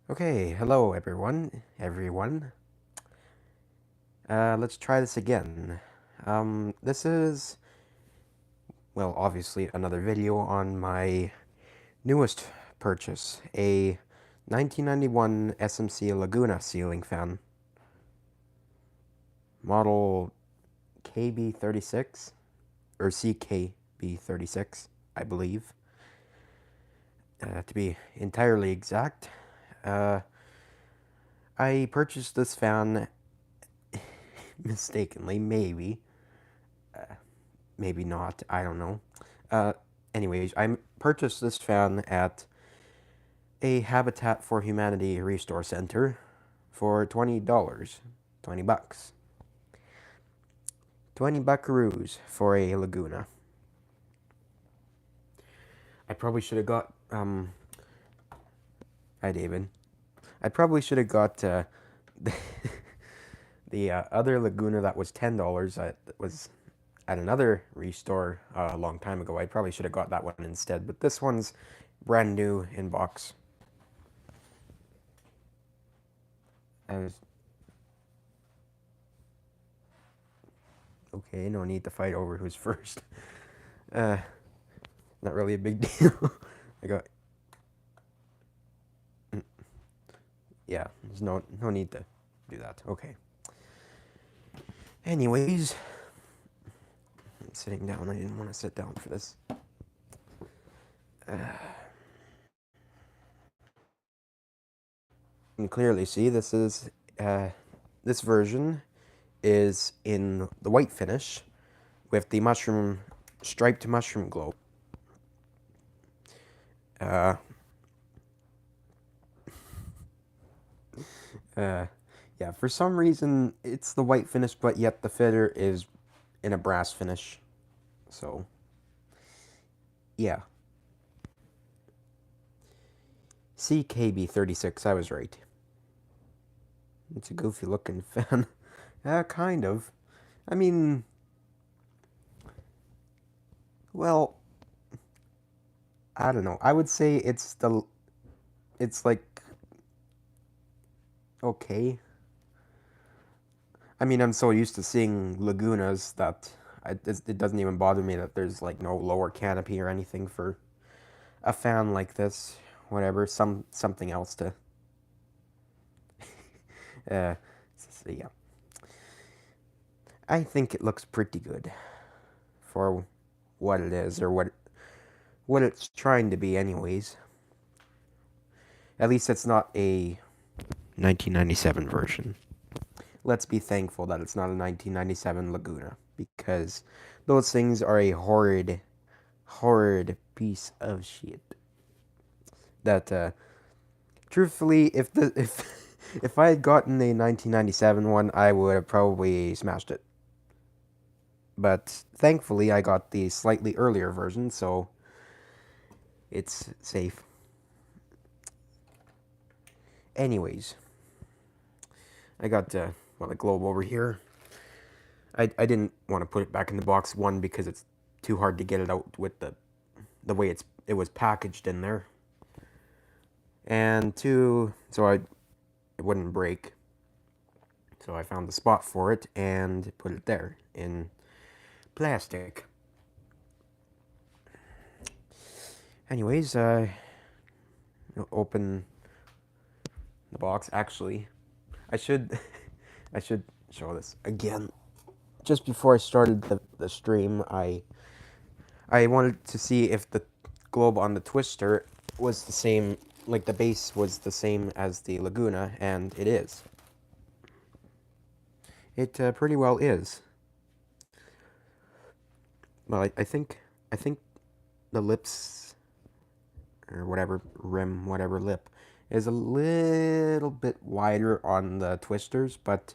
Okay, hello everyone. Let's try this again. This is, well, obviously another video on my newest purchase, a 1991 SMC Laguna ceiling fan, model KB36, or CKB36, I believe, to be entirely exact. Uh, I purchased this fan mistakenly, maybe not, I don't know. Uh, Anyways, I purchased this fan at a Habitat for Humanity restore center for $20. 20 bucks. 20 buckaroos for a Laguna. I probably should have got, hi David. I probably should have got, the other Laguna that was $10 that was at another restore a long time ago. I probably should have got that one instead, but this one's brand new in box. I Okay, no need to fight over who's first. Uh, Not really a big deal. I got, yeah, there's no need to do that. Okay. Anyways, I'm sitting down. I didn't want to sit down for this. You can clearly see this version is in the white finish with the striped mushroom glow. Uh, yeah, for some reason it's the white finish, but yet the fitter is in a brass finish. So, yeah. CKB36, I was right. It's a goofy looking fan. Kind of. I mean, well, I don't know. I would say it's like, okay. I mean, I'm so used to seeing Lagunas that it doesn't even bother me that there's like no lower canopy or anything for a fan like this. Whatever, something else to. Uh, so yeah, I think it looks pretty good for what it is or what it's trying to be, anyways. At least it's not a 1997 version. Let's be thankful that it's not a 1997 Laguna, because those things are a horrid piece of shit. That, truthfully, if I had gotten a 1997 one, I would have probably smashed it. But thankfully, I got the slightly earlier version, so it's safe. Anyways, I got the globe over here. I didn't want to put it back in the box, one, because it's too hard to get it out with the way it was packaged in there, and two, so it wouldn't break. So I found the spot for it and put it there in plastic. Anyways, open the box. Actually, I should I should show this again. Just before I started the stream, I wanted to see if the globe on the twister was the same, like the base was the same as the Laguna, and it is. It pretty well is. Well, I think the lips, or whatever rim, whatever lip, is a little bit wider on the twisters, but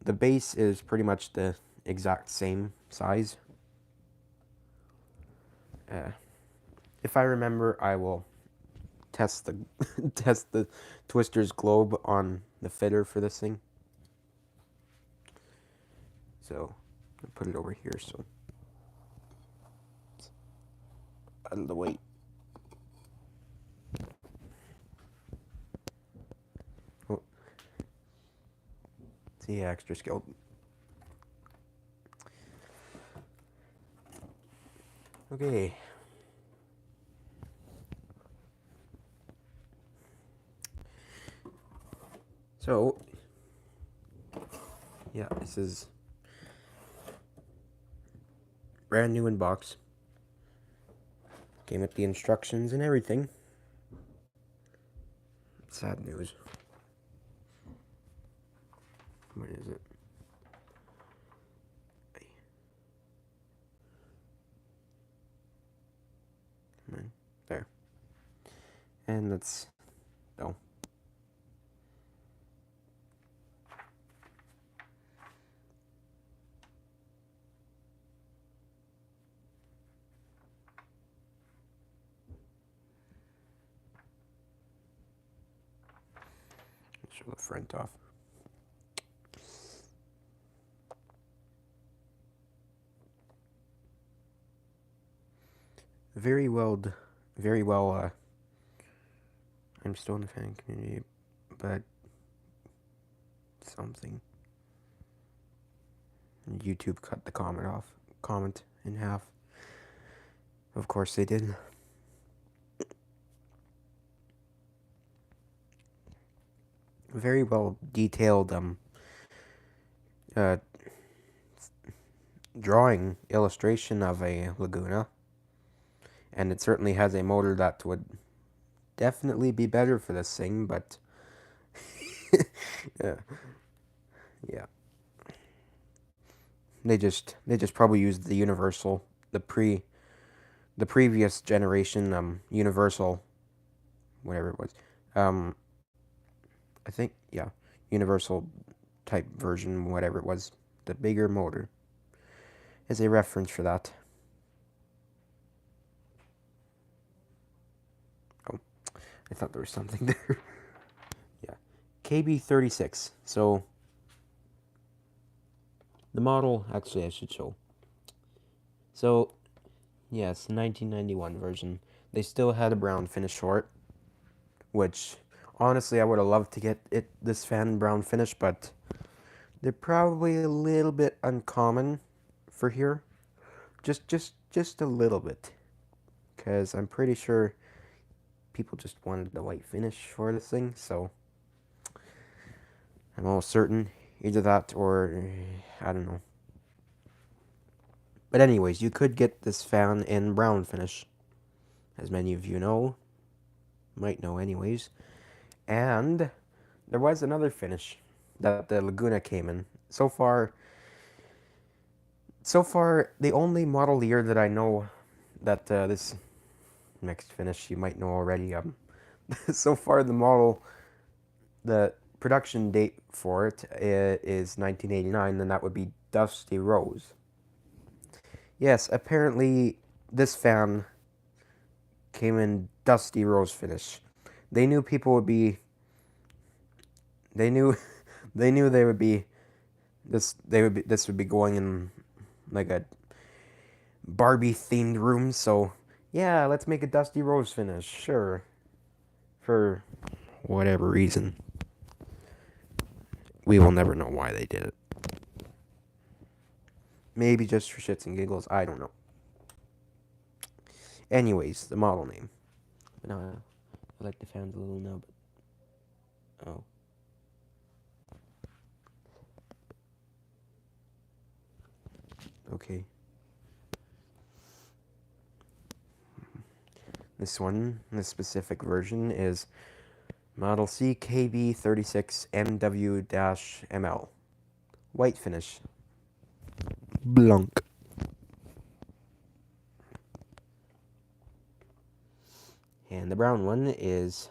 the base is pretty much the exact same size. Uh, if I remember, I will test the test the twister's globe on the fitter for this thing. So I'll put it over here so it's out of the way. See, extra skilled. Okay. So, yeah, this is brand new in box. Came with the instructions and everything. Sad news. What is it? There. And that's... No. Show the front off. Very well, I'm still in the fan community, but something. YouTube cut the comment in half. Of course they did. Very well detailed drawing illustration of a Laguna, and it certainly has a motor that would definitely be better for this thing, but yeah. They just probably used the universal, the previous generation universal, whatever it was. I think, yeah, universal type version, whatever it was, the bigger motor is a reference for that. Oh, I thought there was something there. Yeah, KB36. So the model, actually I should show. So, yes, 1991 version. They still had a brown finish for it, which honestly I would have loved to get this fan brown finish, but they're probably a little bit uncommon for here. Just a little bit, because I'm pretty sure people just wanted the white finish for this thing, so I'm almost certain either that or I don't know. But anyways, you could get this fan in brown finish, as many of you know, might know anyways. And there was another finish that the Laguna came in. So far, the only model year that I know that this next finish you might know already. So far the production date for it is 1989, and that would be Dusty Rose. Yes, apparently this fan came in Dusty Rose finish. They knew people would be. They knew they would be. This would be going in like a Barbie themed room. So yeah, let's make a Dusty Rose finish. Sure. For whatever reason. We will never know why they did it. Maybe just for shits and giggles. I don't know. Anyways, the model name. No, I like the fans a little now, but oh. Okay. This specific version is Model CKB36MW-ML. White finish. Blanc. And the brown one is,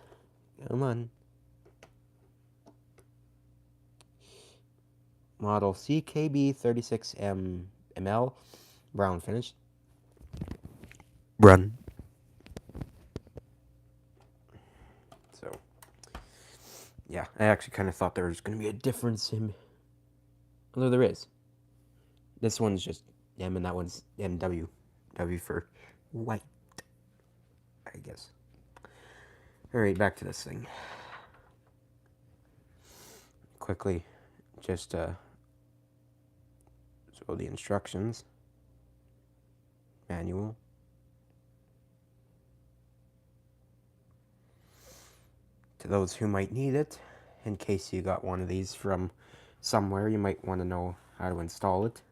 come on, Model CKB36ML, brown finish. Run. So, yeah, I actually kind of thought there was going to be a difference in, although there is. This one's just M and that one's MW. W for white, I guess. Alright, back to this thing. Quickly just so the instructions manual. To those who might need it, in case you got one of these from somewhere, you might want to know how to install it.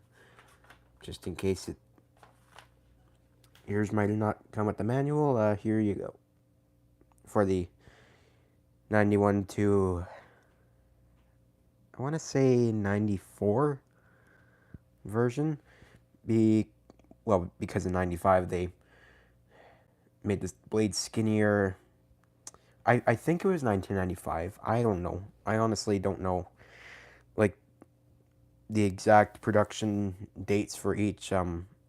Just in case yours might not come with the manual, here you go. For the 91 to, I want to say 94 version, because in 95 they made this blade skinnier. I think it was 1995. I don't know. I honestly don't know, like, the exact production dates for each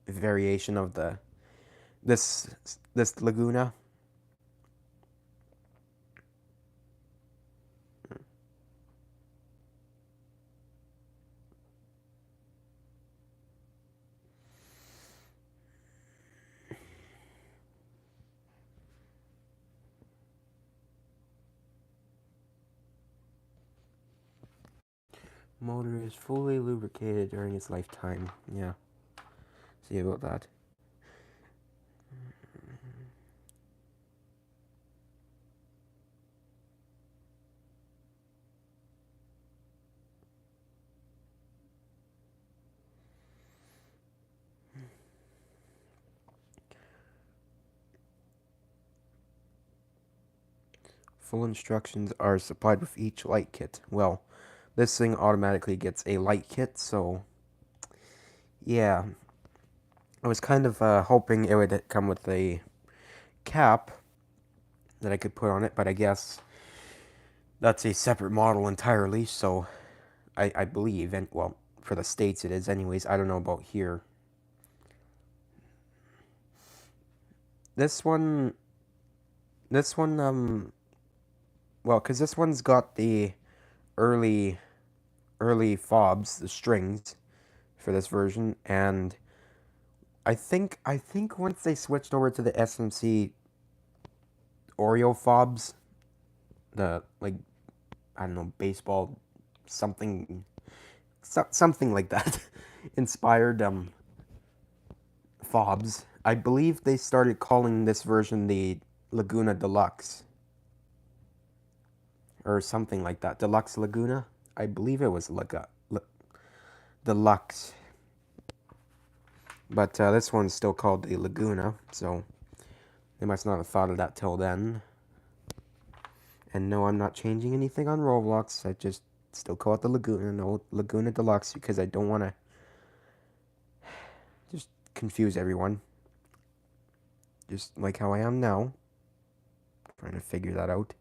variation of this Laguna. Motor is fully lubricated during its lifetime. Yeah. See about that. Full instructions are supplied with each light kit. Well, this thing automatically gets a light kit, so yeah. I was kind of hoping it would come with a cap that I could put on it, but I guess that's a separate model entirely, so I believe, and well, for the States it is anyways. I don't know about here. This one, well, because this one's got the early fobs, the strings for this version, and I think once they switched over to the SMC Oreo fobs, the, like, I don't know, baseball something something like that inspired fobs. I believe they started calling this version the Laguna Deluxe or something like that. Deluxe Laguna. I believe it was Deluxe. But this one's still called the Laguna, so they must not have thought of that till then. And no, I'm not changing anything on Roblox. I just still call it the Laguna, no Laguna Deluxe, because I don't want to just confuse everyone. Just like how I am now. Trying to figure that out.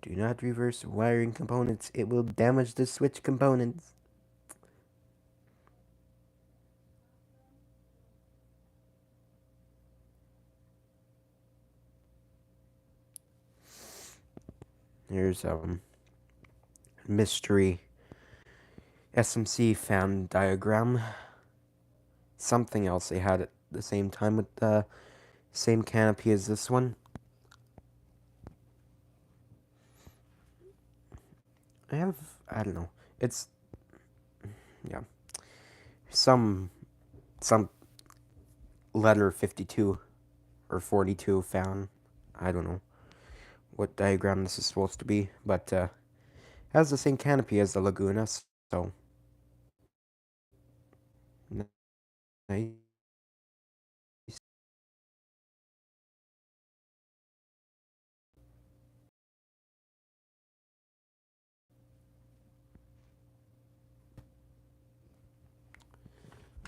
Do not reverse wiring components. It will damage the switch components. Here's mystery SMC fan diagram. Something else they had at the same time with the same canopy as this one. I don't know. It's, yeah. Some letter 52 or 42 fan. I don't know what diagram this is supposed to be, but has the same canopy as the Laguna, so nice.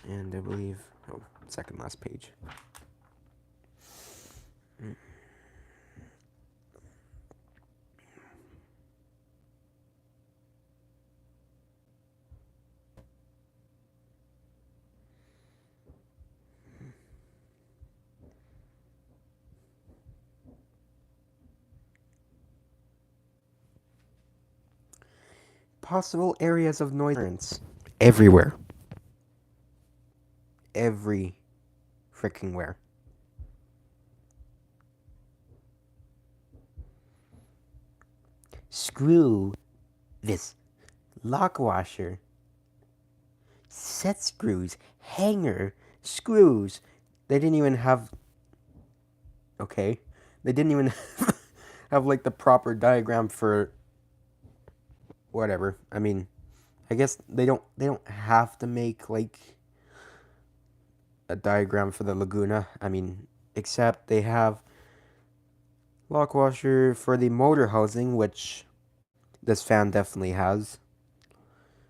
And I believe, oh, second last page. Possible areas of noise tolerance. Everywhere. Every freaking where. screw this lock washer, set screws, hanger, screws. They didn't even have, okay, they didn't even have like the proper diagram for whatever. I mean, I guess they don't have to make like a diagram for the Laguna. I mean, except they have lock washer for the motor housing, which this fan definitely has.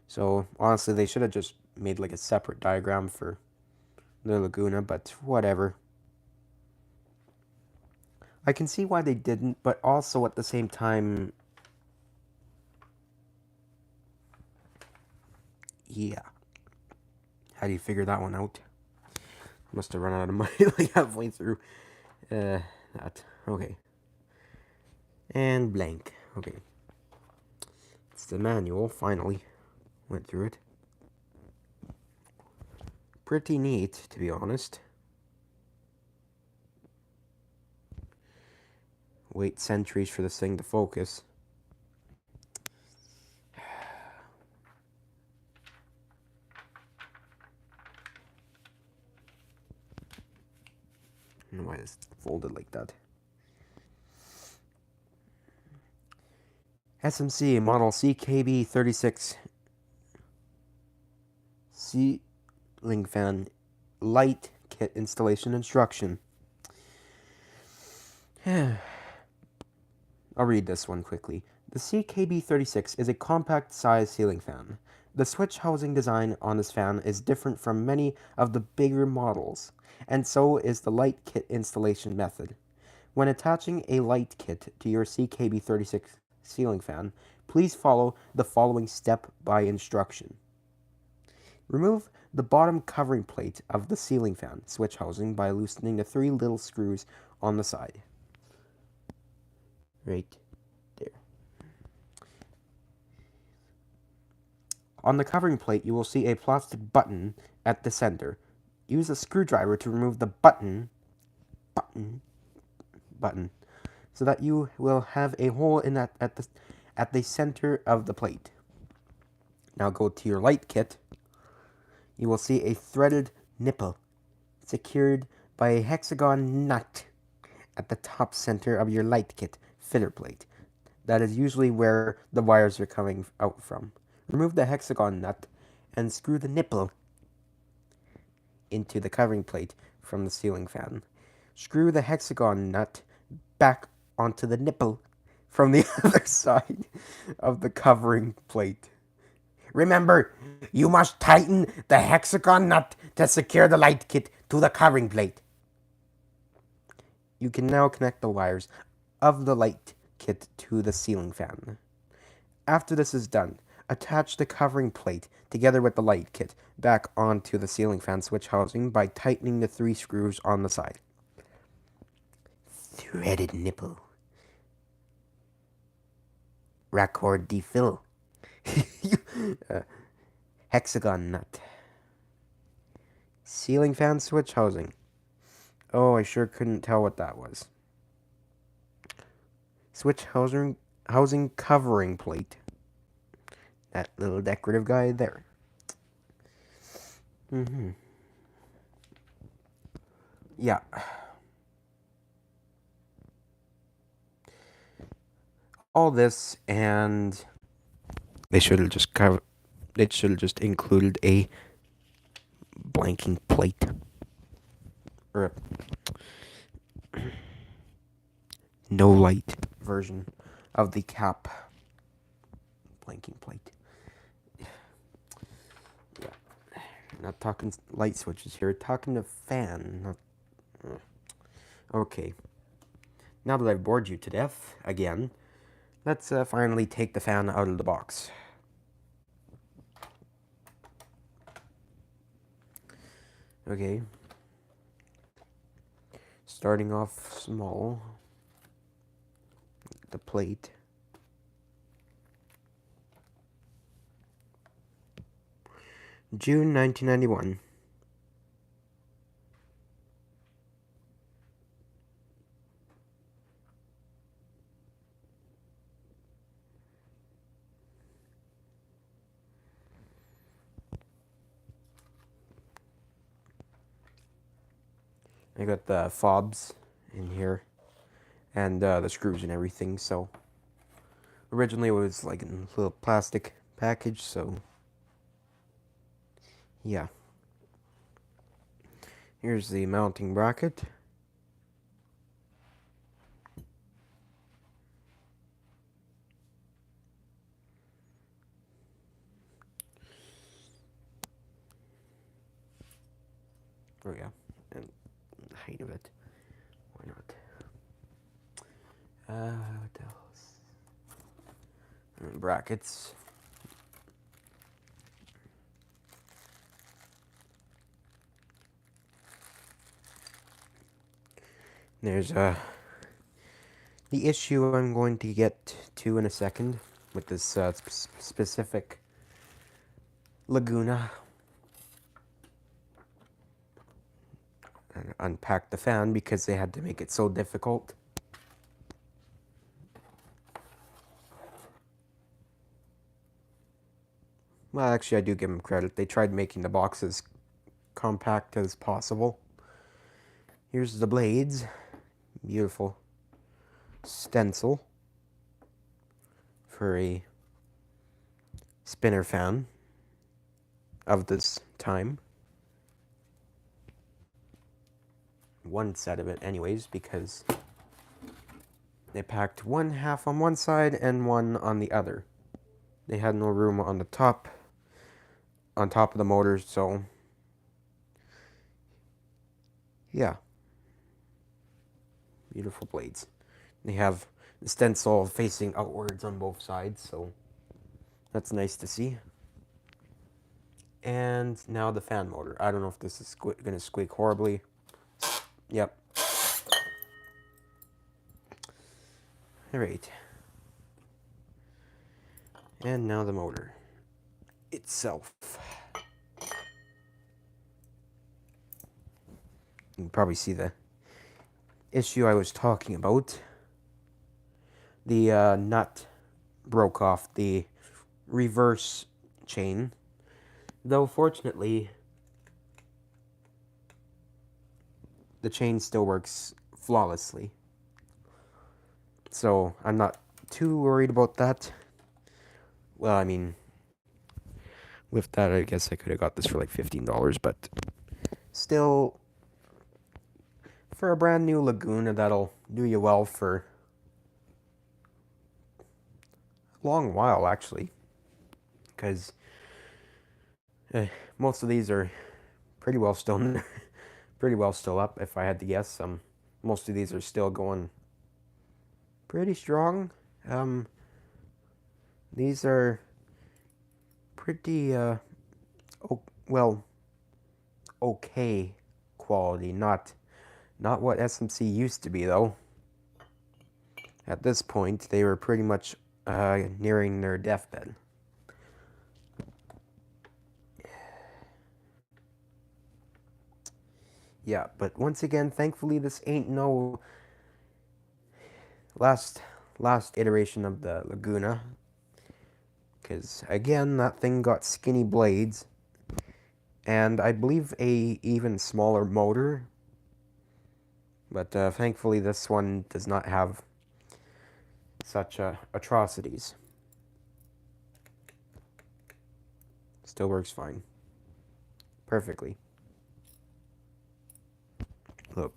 So honestly, they should have just made like a separate diagram for the Laguna, but whatever. I can see why they didn't, but also at the same time, yeah. How do you figure that one out? Must have run out of money like halfway through. That. Okay. And blank. Okay. It's the manual, finally. Went through it. Pretty neat, to be honest. Wait centuries for this thing to focus. I don't know why it's folded like that. SMC model CKB36 ceiling fan light kit installation instruction. I'll read this one quickly. The CKB36 is a compact size ceiling fan. The switch housing design on this fan is different from many of the bigger models, and so is the light kit installation method. When attaching a light kit to your CKB36 ceiling fan, please follow the following step-by instruction. Remove the bottom covering plate of the ceiling fan switch housing by loosening the 3 little screws on the side. Right there. On the covering plate, you will see a plastic button at the center. Use a screwdriver to remove the button, so that you will have a hole in that at the center of the plate. Now go to your light kit. You will see a threaded nipple secured by a hexagon nut at the top center of your light kit filler plate. That is usually where the wires are coming out from. Remove the hexagon nut and screw the nipple into the covering plate from the ceiling fan. Screw the hexagon nut back onto the nipple from the other side of the covering plate. Remember, you must tighten the hexagon nut to secure the light kit to the covering plate. You can now connect the wires of the light kit to the ceiling fan. After this is done, attach the covering plate together with the light kit back onto the ceiling fan switch housing by tightening the 3 screws on the side. Threaded nipple. Raccord defill. Hexagon nut. Ceiling fan switch housing. Oh, I sure couldn't tell what that was. Switch housing covering plate. That little decorative guy there. Yeah. All this, and they should have just included a blanking plate. Or a no light version of the cap blanking plate. Yeah. Not talking light switches here, talking a fan. Okay. Now that I've bored you to death again, let's finally take the fan out of the box. Okay. Starting off small. The plate. June 1991. I got the fobs in here and the screws and everything. So originally it was like in a little plastic package. So yeah, here's the mounting bracket. Oh yeah, and the height of it. Why not? What else? And brackets. There's the issue I'm going to get to in a second with this specific Laguna. And unpack the fan because they had to make it so difficult. Well, actually, I do give them credit. They tried making the box as compact as possible. Here's the blades. Beautiful stencil for a spinner fan of this time. One set of it anyways, because they packed one half on one side and one on the other. They had no room on the top, on top of the motor, so yeah. Beautiful blades. They have the stencil facing outwards on both sides, so that's nice to see. And now the fan motor. I don't know if this is going to squeak horribly. Yep. Alright. And now the motor itself. You can probably see the issue I was talking about. The nut broke off the reverse chain. Though fortunately, the chain still works flawlessly. So I'm not too worried about that. Well, I mean, with that, I guess I could have got this for like $15, but still, for a brand new Laguna, that'll do you well for a long while, actually. Because most of these are pretty well still, pretty well still up, if I had to guess. Most of these are still going pretty strong. These are pretty, well, okay quality. Not what SMC used to be, though. At this point, they were pretty much nearing their deathbed. Yeah, but once again, thankfully, this ain't no last iteration of the Laguna. Because, again, that thing got skinny blades. And I believe a even smaller motor. But thankfully, this one does not have such atrocities. Still works fine. Perfectly. Look.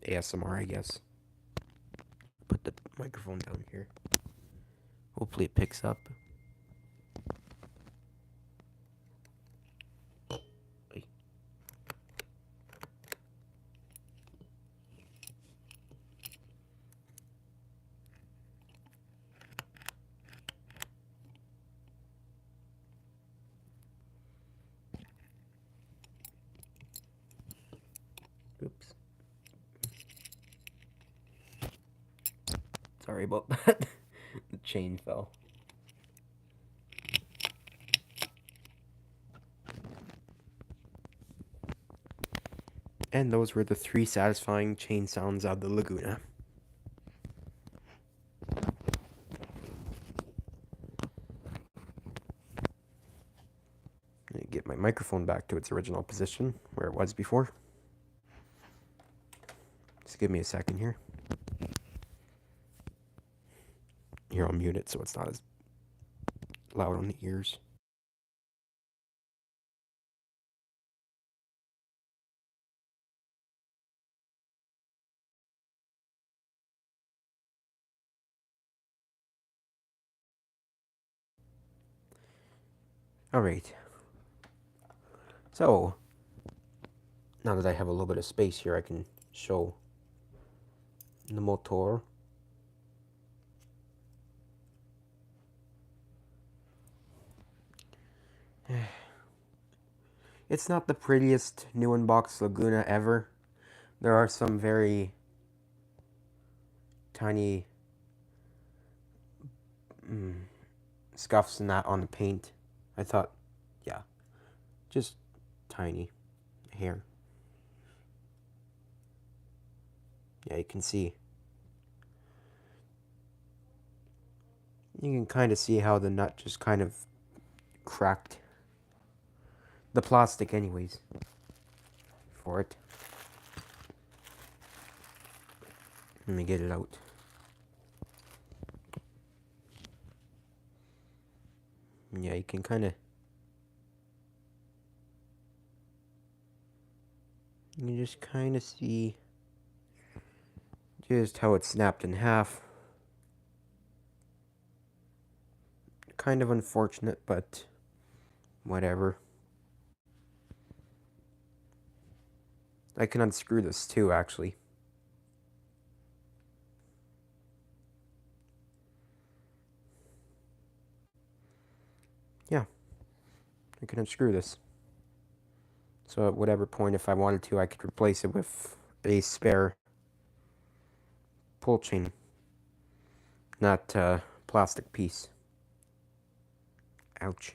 ASMR, I guess. Put the microphone down here. Hopefully it picks up. Oops. Sorry about that. The chain fell. And those were the 3 satisfying chain sounds of the Laguna. Get my microphone back to its original position, where it was before. Just give me a second here. Here, I'll mute it so it's not as loud on the ears. Alright. So, now that I have a little bit of space here, I can show the motor. It's not the prettiest new in-box Laguna ever. There are some very tiny scuffs and that on the paint. I thought, yeah, just tiny hair. Yeah, you can see. You can kind of see how the nut just kind of cracked. The plastic anyways. For it. Let me get it out. Yeah, you can kind of... You just kind of see just how it snapped in half. Kind of unfortunate, but whatever. I can unscrew this too, actually. Yeah, I can unscrew this. So at whatever point, if I wanted to, I could replace it with a spare pull chain, not a plastic piece. Ouch.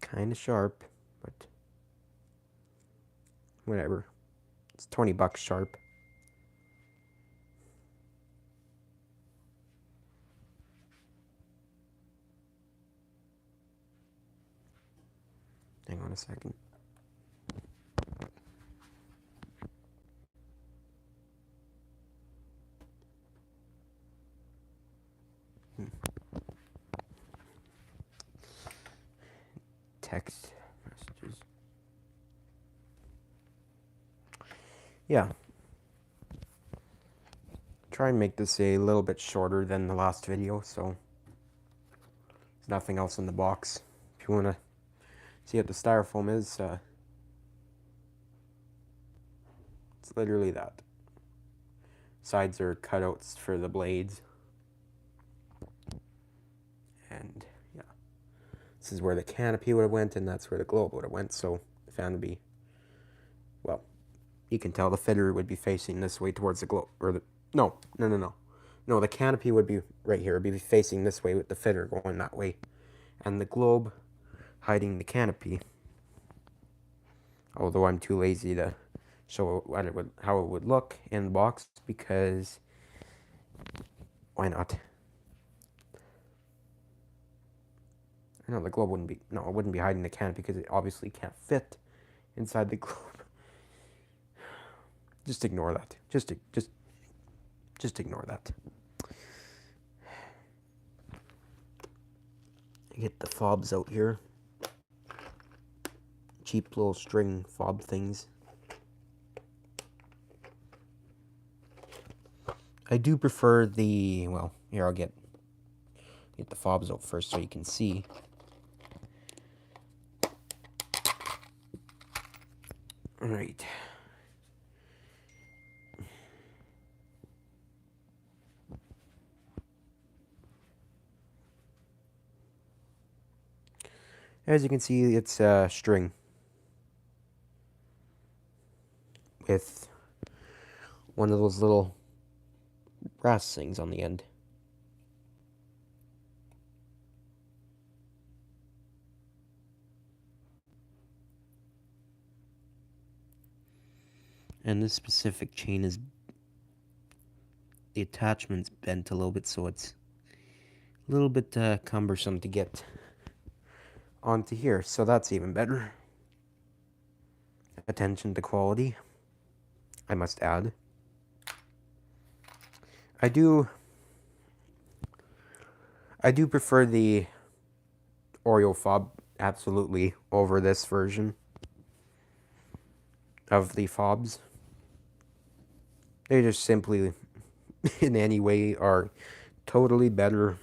Kind of sharp, but whatever. It's $20 sharp. Hang on a second. Text messages. Yeah. Try and make this a little bit shorter than the last video, so there's nothing else in the box. If you want to see what the styrofoam is, it's literally that. Sides are cutouts for the blades. And yeah, this is where the canopy would have went, and that's where the globe would have went, so the fan would be, well, you can tell the fidder would be facing this way towards the globe, or the, no, the canopy would be right here, it would be facing this way with the fidder going that way, and the globe hiding the canopy. Although I'm too lazy to show what it would, how it would look in the box, because why not? No, the globe wouldn't be, no, it wouldn't be hiding the canopy because it obviously can't fit inside the globe. Just ignore that. Just ignore that. Get the fobs out here. Cheap little string fob things. I do prefer the, well, here I'll get the fobs out first so you can see. All right. As you can see, it's a string with one of those little brass things on the end. And this specific chain is, the attachment's bent a little bit, so it's a little bit cumbersome to get onto here, so that's even better. Attention to quality. I must add. I do prefer the Oreo fob absolutely over this version of the fobs. They just simply, in any way, are totally better.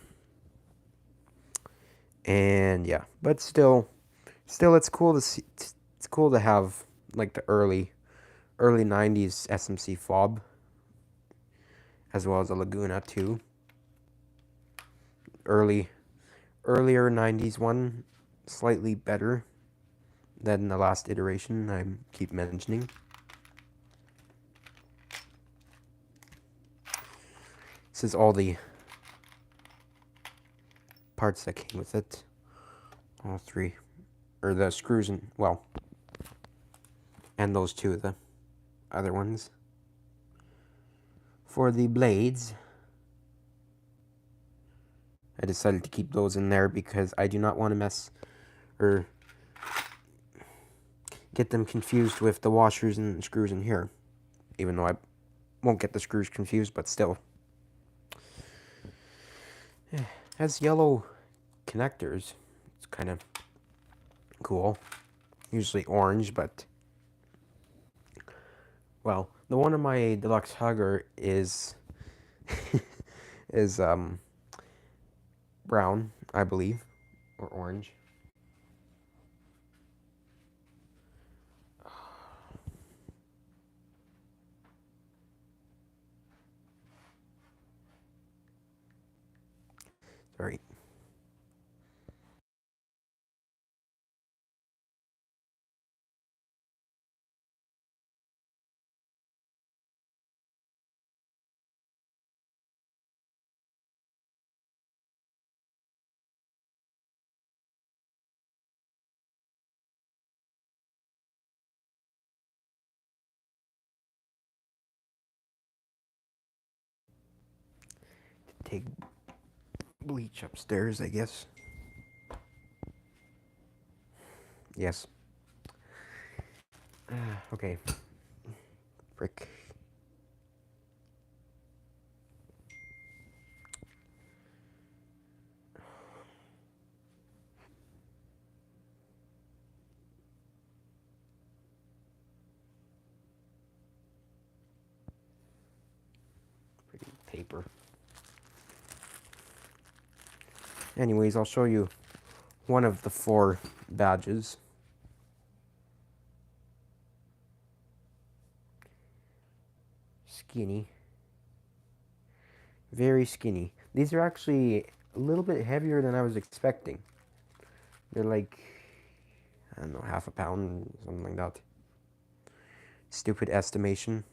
And yeah, but still, it's cool to see. It's cool to have like the early 90s SMC fob, as well as a Laguna too. Earlier 90s one, slightly better than the last iteration I keep mentioning. This is all the parts that came with it. All three. Or the screws and, well, and those two, the other ones. For the blades, I decided to keep those in there because I do not want to mess or get them confused with the washers and screws in here. Even though I won't get the screws confused, but still. It has yellow connectors. It's kind of cool. Usually orange, but well, the one on my deluxe hugger is is brown, I believe, or orange. Sorry. Take bleach upstairs, I guess. Yes. Okay. Frick. Pretty paper. Anyways, I'll show you one of the 4 badges. Skinny. Very skinny. These are actually a little bit heavier than I was expecting. They're like, I don't know, half a pound, something like that. Stupid estimation.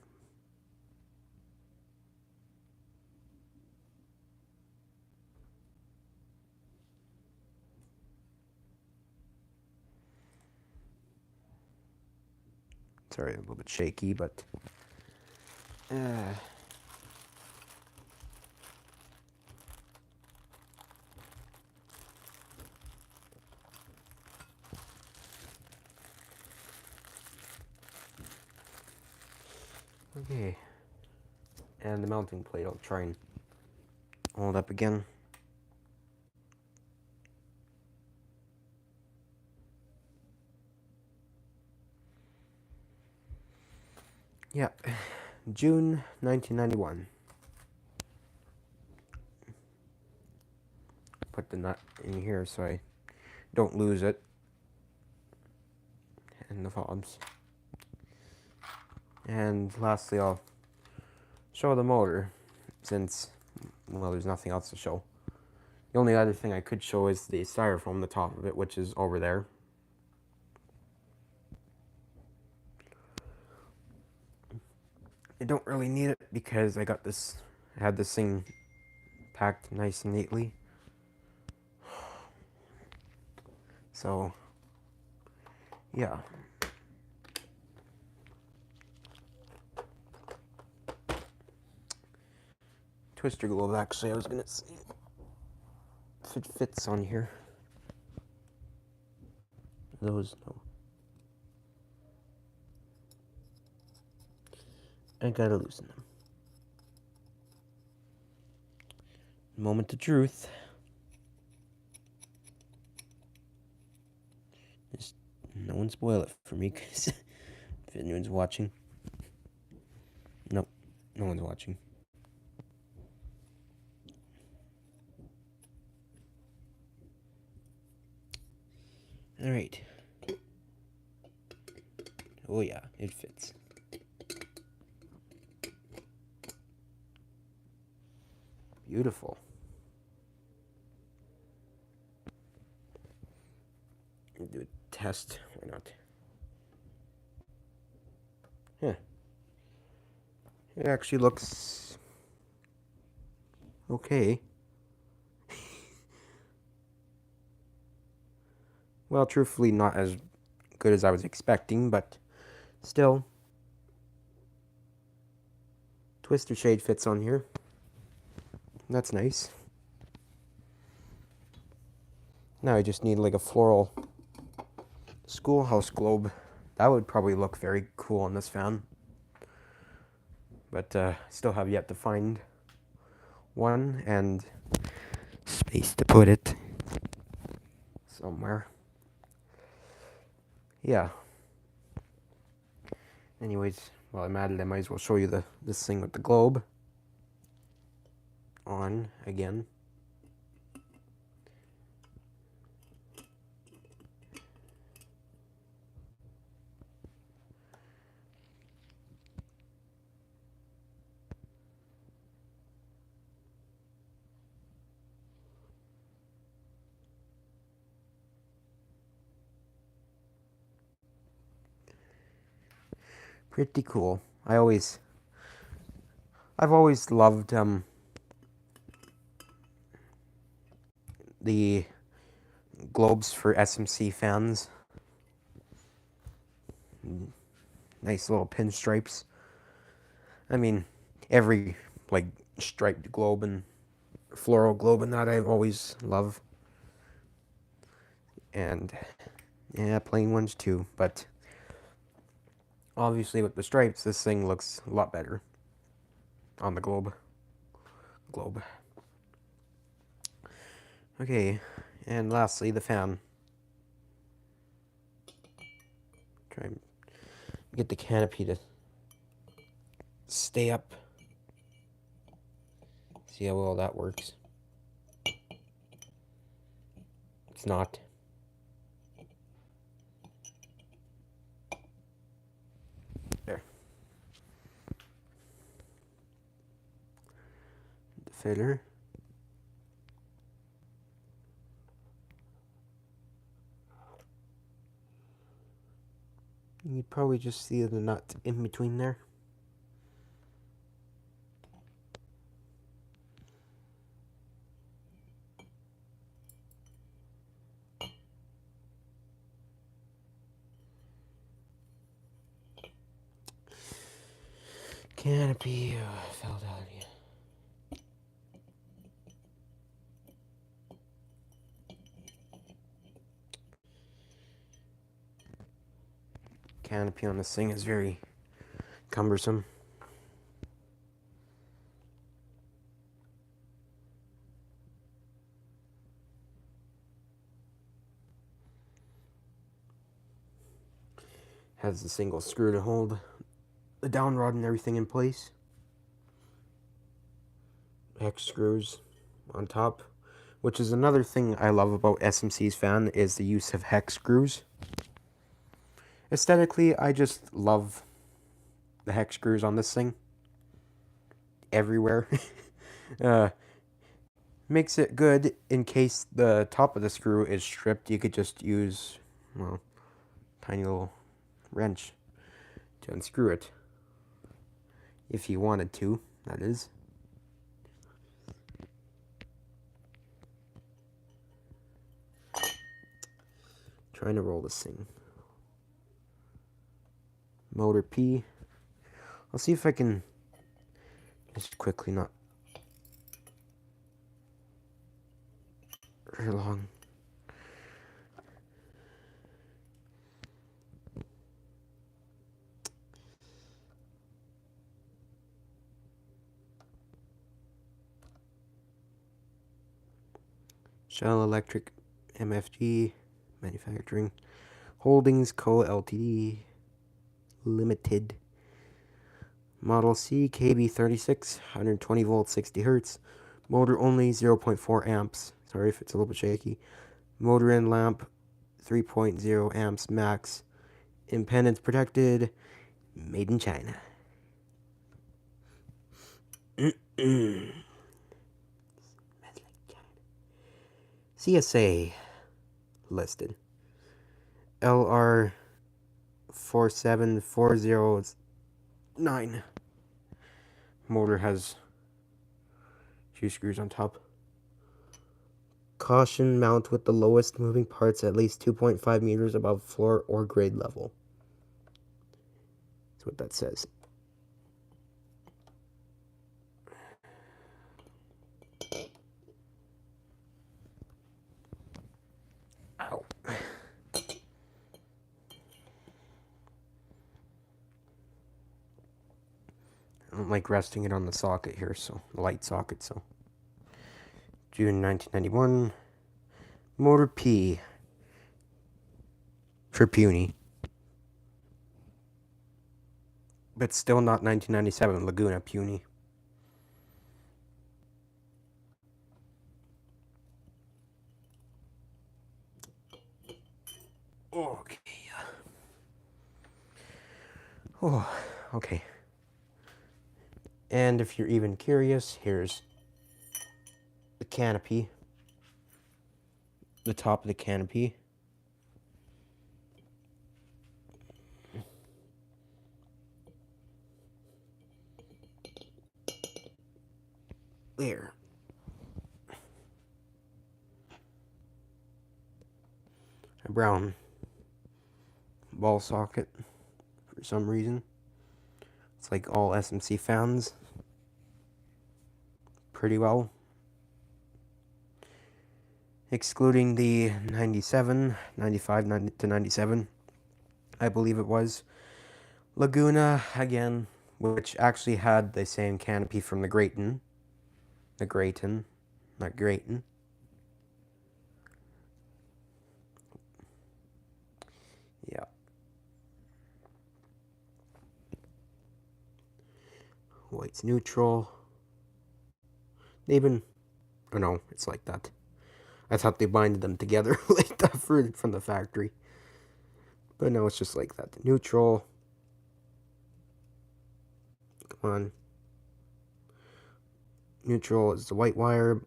Sorry, a little bit shaky, but okay. And the mounting plate, I'll try and hold up again. Yeah, June 1991. Put the nut in here so I don't lose it. And the fobs. And lastly, I'll show the motor, since, well, there's nothing else to show. The only other thing I could show is the styrofoam on the top of it, which is over there. I don't really need it because I had this thing packed nice and neatly. So, yeah. Twister glove, actually, I was gonna see if it fits on here. Those, no. I gotta loosen them. Moment of truth. Just no one spoil it for me, because if anyone's watching. Nope, no one's watching. Alright. Oh yeah, it fits. Beautiful. Do a test. Why not? Yeah. It actually looks okay. Well, truthfully, not as good as I was expecting, but still. Twister shade fits on here. That's nice. Now I just need like a floral schoolhouse globe. That would probably look very cool on this fan. But still have yet to find one and space to put it somewhere. Yeah. Anyways, while I'm at it, I might as well show you this thing with the globe on again. Pretty cool. I've always loved the globes for SMC fans. Nice little pinstripes. I mean, every like striped globe and floral globe and that I always love. And yeah, plain ones too, but obviously with the stripes this thing looks a lot better on the globe. Okay, and lastly the fan. Try and get the canopy to stay up. See how well that works. It's not. There. The filler. You'd probably just see the nut in between there. Canopy fell down here. Canopy on this thing is very cumbersome. Has the single screw to hold the down rod and everything in place. Hex screws on top, which is another thing I love about SMC's fan is the use of hex screws. Aesthetically, I just love the hex screws on this thing. Everywhere. Makes it good in case the top of the screw is stripped. You could just use, well, tiny little wrench to unscrew it. If you wanted to, that is. Trying to roll this thing. Motor P. I'll see if I can just quickly not very long. Shell Electric MFG Manufacturing Holdings Co. Ltd. Limited. Model C KB36, 120 volts, 60 hertz. Motor only 0.4 amps. Sorry if it's a little bit shaky. Motor and lamp 3.0 amps max. Impedance protected. Made in China. CSA listed. LR 47409. Motor has 2 screws on top. Caution mount with the lowest moving parts at least 2.5 meters above floor or grade level. That's what that says. Ow. I don't like resting it on the socket here, so the light socket, so. June 1991. Motor P. For puny. But still not 1997 Laguna puny. Okay. Oh, okay. And if you're even curious, here's the canopy. The top of the canopy. There. A brown ball socket for some reason. It's like all SMC fans. Pretty well. Excluding the 97, 95 90 to 97, I believe it was. Laguna, again, which actually had the same canopy from the Grayton. The Grayton, not Grayton. Yeah. White's neutral. They've been... Oh no, it's like that. I thought they binded them together like that from the factory. But no, it's just like that. Neutral. Come on. Neutral is the white wire.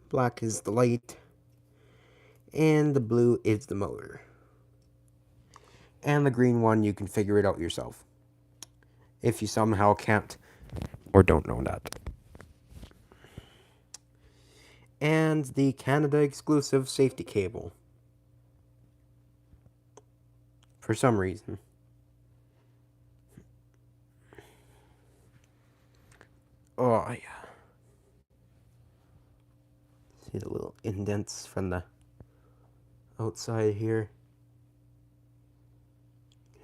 Black is the light. And the blue is the motor. And the green one, you can figure it out yourself. If you somehow can't or don't know that. And the Canada exclusive safety cable. For some reason. Oh, yeah. See the little indents from the outside here.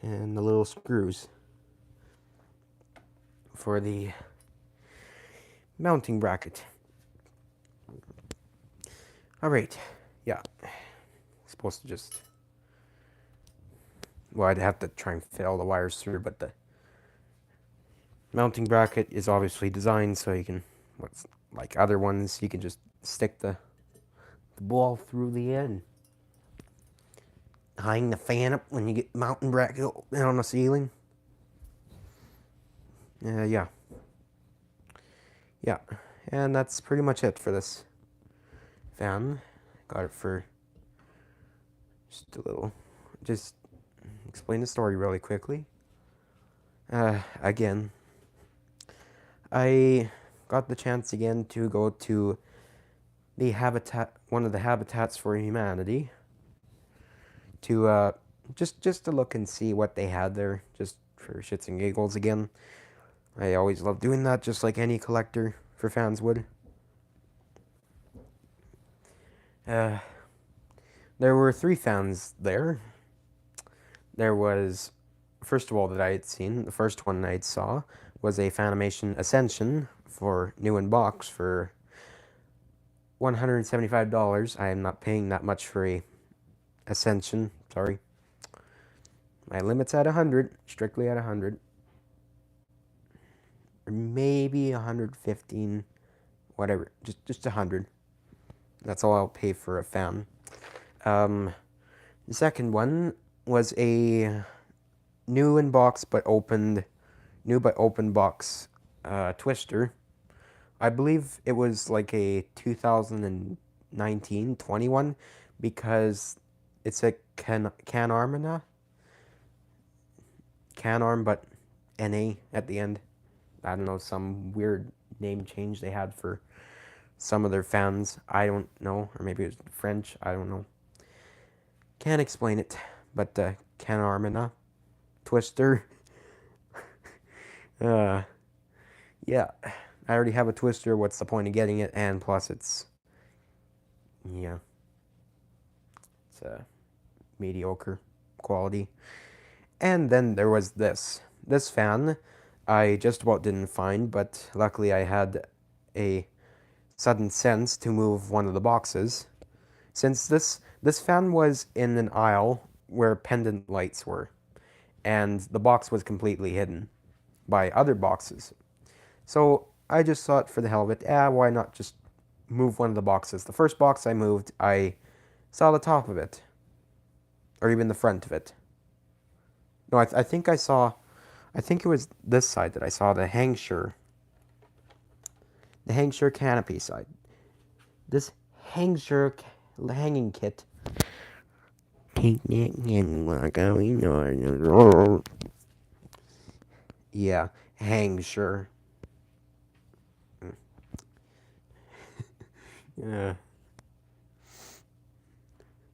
And the little screws for the mounting bracket. Alright, yeah. Supposed to just... Well, I'd have to try and fit all the wires through, but the mounting bracket is obviously designed so you can... What's like other ones, you can just stick the ball through the end. Hang the fan up when you get mounting bracket on the ceiling. Yeah. Yeah, and that's pretty much it for this fan. Got it for just a little... Just explain the story really quickly. Again, I got the chance again to go to the habitat, one of the Habitats for Humanity, to just to look and see what they had there, just for shits and giggles again. I always love doing that, just like any collector for fans would. There were 3 fans there. There was, first of all, that I had seen. The first one I saw was a Fanimation Ascension for new in box for $175. I am not paying that much for a Ascension. Sorry. My limit's at 100. Strictly at 100. Or maybe 115. Whatever. Just 100. That's all I'll pay for a fan. The second one was a new but open box twister. I believe it was like a 2019-21 because it's a Can-Arm but NA at the end. I don't know, some weird name change they had for some of their fans. I don't know, or maybe it was French. I don't know. Can't explain it, but Can-Arm twister. Yeah, I already have a twister. What's the point of getting it? And plus, it's mediocre quality. And then there was this fan. I just about didn't find, but luckily I had a sudden sense to move one of the boxes. Since this fan was in an aisle where pendant lights were, and the box was completely hidden by other boxes. So I just thought, for the hell of it, why not just move one of the boxes? The first box I moved, I saw the top of it, or even the front of it. No, I think it was this side that I saw, the Hangsure canopy side. This Hangsure hanging kit. Yeah, Hangsure. Yeah.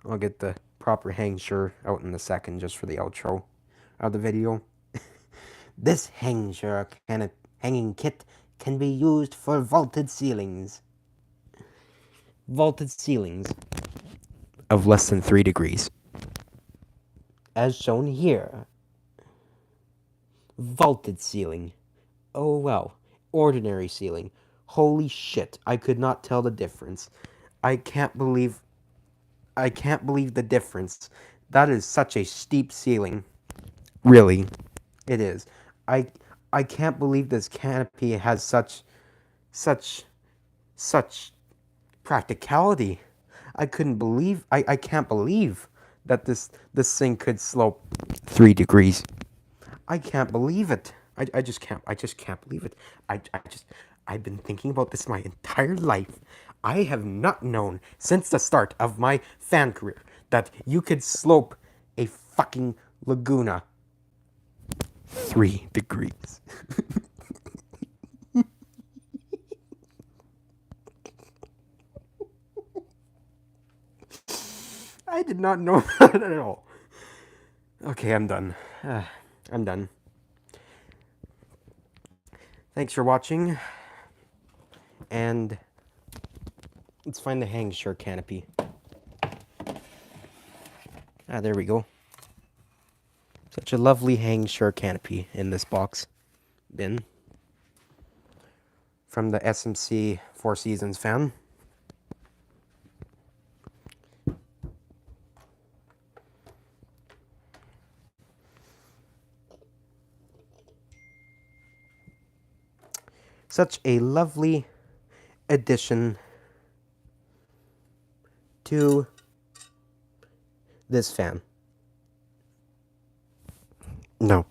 I'll get the proper Hangsure out in a second just for the outro of the video. This Hangsure hanging kit can be used for vaulted ceilings. Vaulted ceilings of less than 3 degrees. As shown here. Vaulted ceiling. Oh well. Ordinary ceiling. Holy shit, I could not tell the difference. I can't believe the difference. That is such a steep ceiling. Really, it is. I can't believe this canopy has such practicality. I can't believe that this thing could slope 3 degrees. I can't believe it. I just can't believe it. I've been thinking about this my entire life. I have not known since the start of my fan career that you could slope a fucking Laguna 3 degrees. I did not know that at all. Okay, I'm done. I'm done. Thanks for watching. And let's find the Hangsure canopy. There we go. Such a lovely Hangsure canopy in this box bin. From the SMC Four Seasons fan. Such a lovely addition to this fan. No.